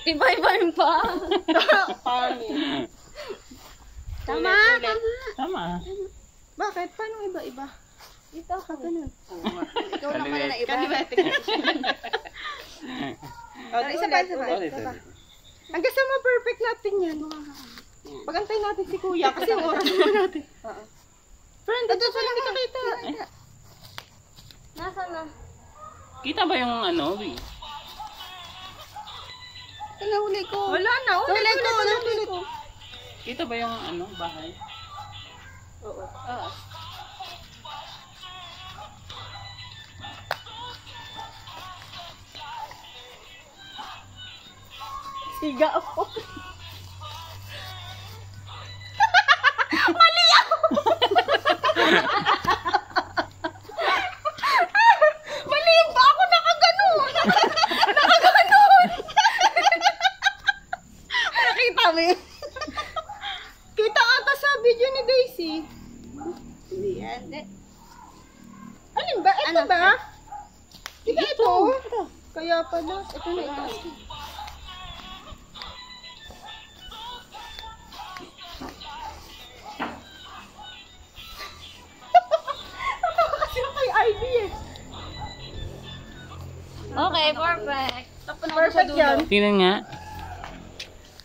Iba-iba yung pa. Pangit. Tama. Tama. Bakit? Paano iba-iba? Dito ka ganun. Ikaw lang pala na iba. Isa lang. Hanggang sa ma-perfect natin yan. Pag-antay natin si Kuya kasi yung oras naman natin. Friend, ito pala hindi ka kita. Nasaan na? Kita ba yung ano, Wi? Ito na huli ko. Wala na. Huli ko. Kita ba yung ano, bahay? Oo. Siga ako. Mali ako! Mali ba ako nakaganon? Nakaganon! Nakita mo yun? Kita ata sa video ni Daisy. Hindi yan. Alin ba? Ito ba? Diba ito? Kaya pala. Ito na ito. Okay, perfect. Perfect yan. Tingnan nga.